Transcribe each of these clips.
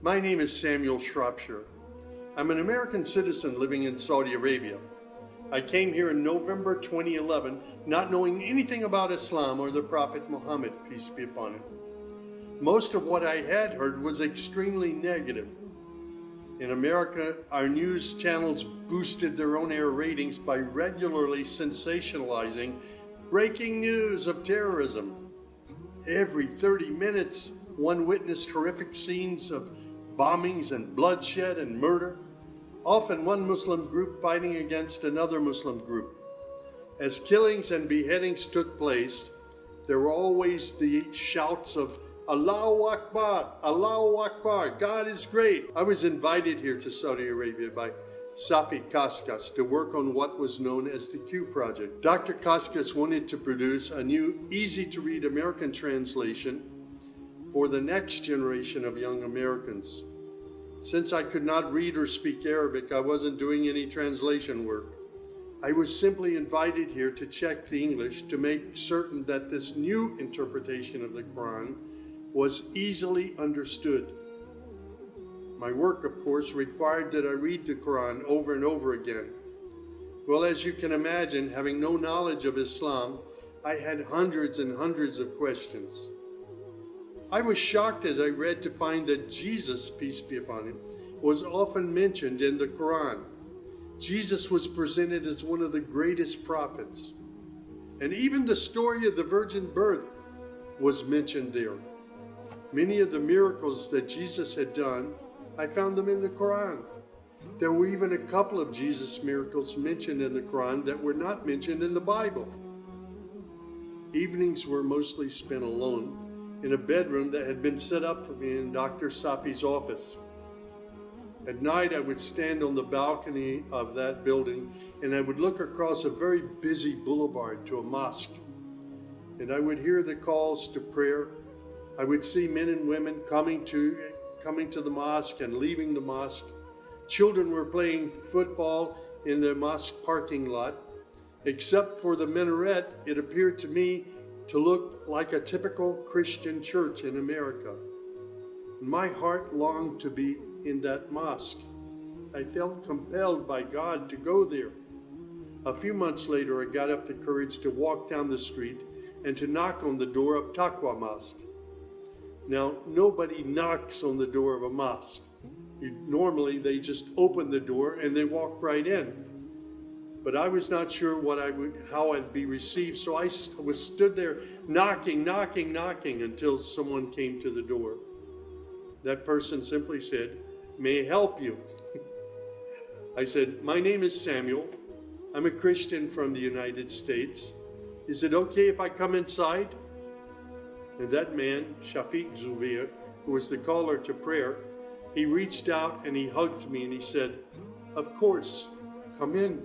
My name is Samuel Shropshire. I'm an American citizen living in Saudi Arabia. I came here in November 2011, not knowing anything about Islam or the Prophet Muhammad, peace be upon him. Most of what I had heard was extremely negative. In America, our news channels boosted their on-air ratings by regularly sensationalizing breaking news of terrorism. Every 30 minutes, one witnessed horrific scenes of bombings and bloodshed and murder, often one Muslim group fighting against another Muslim group. As killings and beheadings took place, there were always the shouts of Allahu Akbar, God is great. I was invited here to Saudi Arabia by Safi Kaskas to work on what was known as the Q Project. Dr. Kaskas wanted to produce a new, easy-to-read American translation for the next generation of young Americans. Since I could not read or speak Arabic, I wasn't doing any translation work. I was simply invited here to check the English to make certain that this new interpretation of the Quran was easily understood. My work, of course, required that I read the Quran over and over again. Well, as you can imagine, having no knowledge of Islam, I had hundreds and hundreds of questions. I was shocked as I read to find that Jesus, peace be upon him, was often mentioned in the Quran. Jesus was presented as one of the greatest prophets. And even the story of the virgin birth was mentioned there. Many of the miracles that Jesus had done, I found them in the Quran. There were even a couple of Jesus miracles mentioned in the Quran that were not mentioned in the Bible. Evenings were mostly spent alone in a bedroom that had been set up for me in Dr. Safi's office. At night, I would stand on the balcony of that building and I would look across a very busy boulevard to a mosque. And I would hear the calls to prayer. I would see men and women coming to the mosque and leaving the mosque. Children were playing football in the mosque parking lot. Except for the minaret, it appeared to me to look like a typical Christian church in America. My heart longed to be in that mosque. I felt compelled by God to go there. A few months later, I got up the courage to walk down the street and to knock on the door of Taqwa Mosque. Now, nobody knocks on the door of a mosque. Normally, they just open the door and they walk right in. But I was not sure how I'd be received, so I stood there knocking until someone came to the door. That person simply said, "May I help you?" I said, "My name is Samuel. I'm a Christian from the United States. Is it okay if I come inside?" And that man, Shafiq Zuvir, who was the caller to prayer, he reached out and he hugged me and he said, "Of course, come in."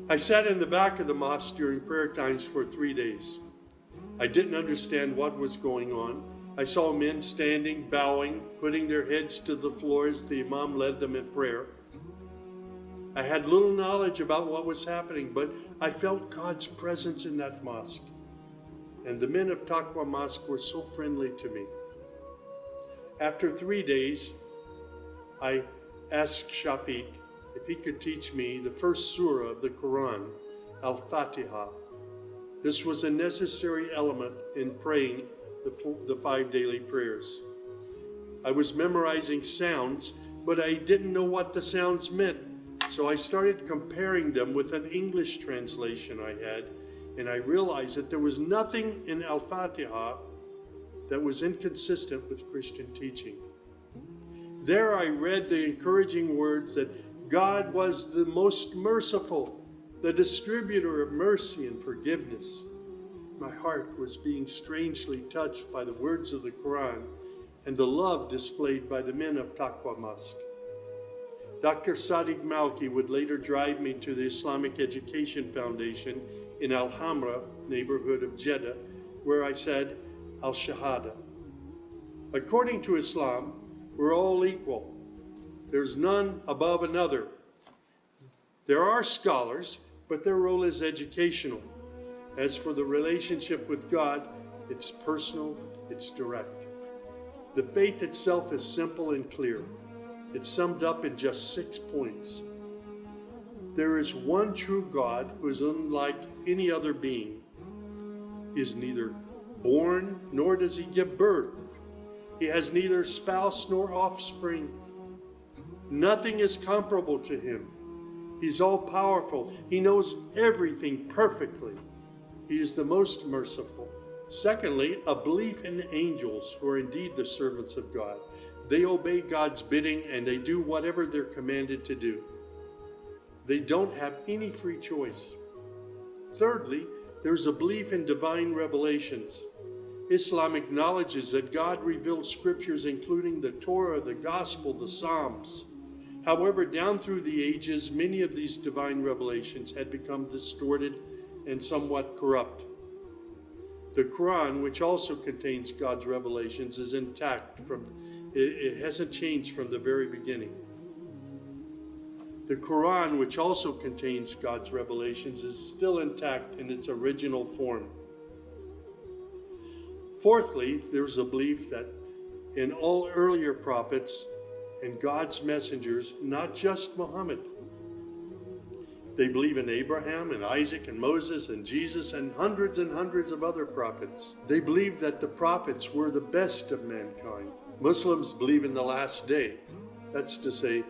I sat in the back of the mosque during prayer times for 3 days. I didn't understand what was going on. I saw men standing, bowing, putting their heads to the floor as the Imam led them in prayer. I had little knowledge about what was happening, but I felt God's presence in that mosque. And the men of Taqwa Mosque were so friendly to me. After 3 days, I asked Shafiq if he could teach me the first surah of the Quran, Al-Fatiha. This was a necessary element in praying the 5 daily prayers. I was memorizing sounds, but I didn't know what the sounds meant. So I started comparing them with an English translation I had, and I realized that there was nothing in Al-Fatiha that was inconsistent with Christian teaching. There I read the encouraging words that God was the most merciful, the distributor of mercy and forgiveness. My heart was being strangely touched by the words of the Quran and the love displayed by the men of Taqwa Mosque. Dr. Sadiq Malki would later drive me to the Islamic Education Foundation in Al Hamra, neighborhood of Jeddah, where I said Al-Shahada. According to Islam, we're all equal. There's none above another. There are scholars, but their role is educational. As for the relationship with God, it's personal, it's direct. The faith itself is simple and clear. It's summed up in just 6 points. There is one true God who is unlike any other being. He is neither born nor does he give birth. He has neither spouse nor offspring. Nothing is comparable to him. He's all-powerful. He knows everything perfectly. He is the most merciful. Secondly, a belief in angels who are indeed the servants of God. They obey God's bidding and they do whatever they're commanded to do. They don't have any free choice. Thirdly, there's a belief in divine revelations. Islam acknowledges that God revealed scriptures including the Torah, the Gospel, the Psalms. However, down through the ages, many of these divine revelations had become distorted and somewhat corrupt. The Quran, which also contains God's revelations, is intact. It hasn't changed from the very beginning. The Quran, which also contains God's revelations, is still intact in its original form. Fourthly, there's a belief that in all earlier prophets and God's messengers, not just Muhammad. They believe in Abraham and Isaac and Moses and Jesus and hundreds of other prophets. They believe that the prophets were the best of mankind. Muslims believe in the last day. That's to say,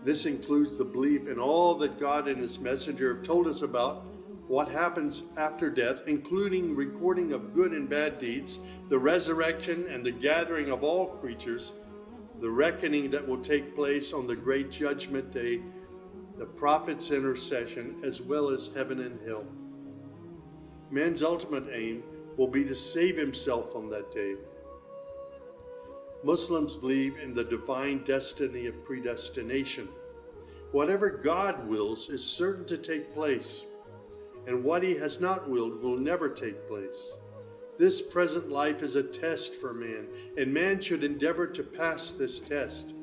this includes the belief in all that God and his messenger have told us about what happens after death, including recording of good and bad deeds, the resurrection and the gathering of all creatures, the reckoning that will take place on the great judgment day, the prophet's intercession, as well as heaven and hell. Man's ultimate aim will be to save himself on that day. Muslims believe in the divine destiny of predestination. Whatever God wills is certain to take place, and what he has not willed will never take place. This present life is a test for man, and man should endeavor to pass this test.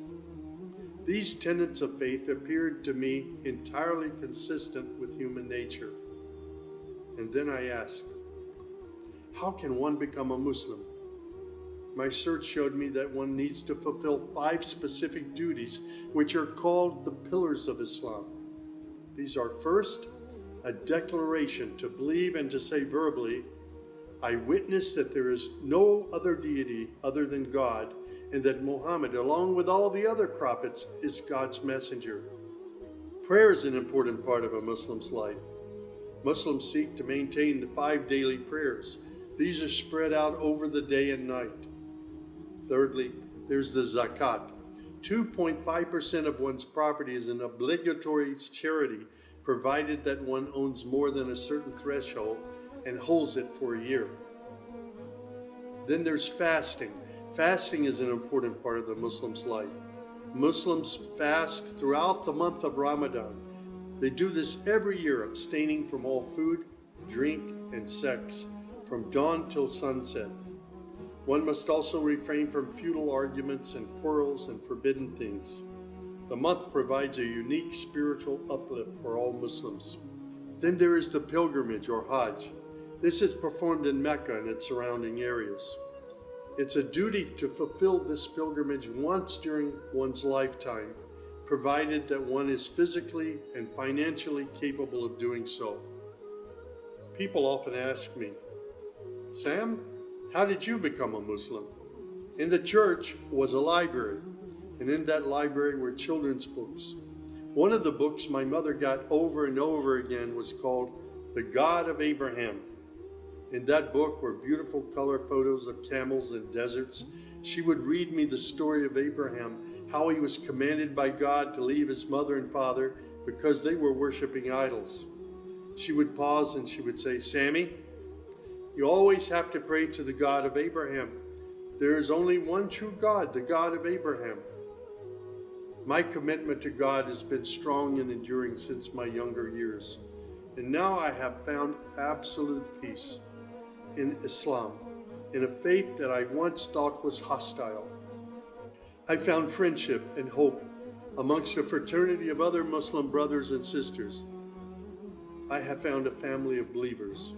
These tenets of faith appeared to me entirely consistent with human nature. And then I asked, how can one become a Muslim? My search showed me that one needs to fulfill 5 specific duties, which are called the pillars of Islam. These are: first, a declaration to believe and to say verbally, I witness that there is no other deity other than God, and that Muhammad, along with all the other prophets, is God's messenger. Prayer is an important part of a Muslim's life. Muslims seek to maintain the 5 daily prayers. These are spread out over the day and night. Thirdly, there's the zakat. 2.5% of one's property is an obligatory charity, provided that one owns more than a certain threshold and holds it for a year. Then there's fasting. Fasting is an important part of the Muslim's life. Muslims fast throughout the month of Ramadan. They do this every year, abstaining from all food, drink, and sex, from dawn till sunset. One must also refrain from futile arguments and quarrels and forbidden things. The month provides a unique spiritual uplift for all Muslims. Then there is the pilgrimage or Hajj. This is performed in Mecca and its surrounding areas. It's a duty to fulfill this pilgrimage once during one's lifetime, provided that one is physically and financially capable of doing so. People often ask me, Sam, how did you become a Muslim? In the church was a library, and in that library were children's books. One of the books my mother got over and over again was called The God of Abraham. In that book were beautiful color photos of camels and deserts. She would read me the story of Abraham, how he was commanded by God to leave his mother and father because they were worshiping idols. She would pause and she would say, Sammy, you always have to pray to the God of Abraham. There is only one true God, the God of Abraham. My commitment to God has been strong and enduring since my younger years. And now I have found absolute peace in Islam, in a faith that I once thought was hostile. I found friendship and hope amongst a fraternity of other Muslim brothers and sisters. I have found a family of believers.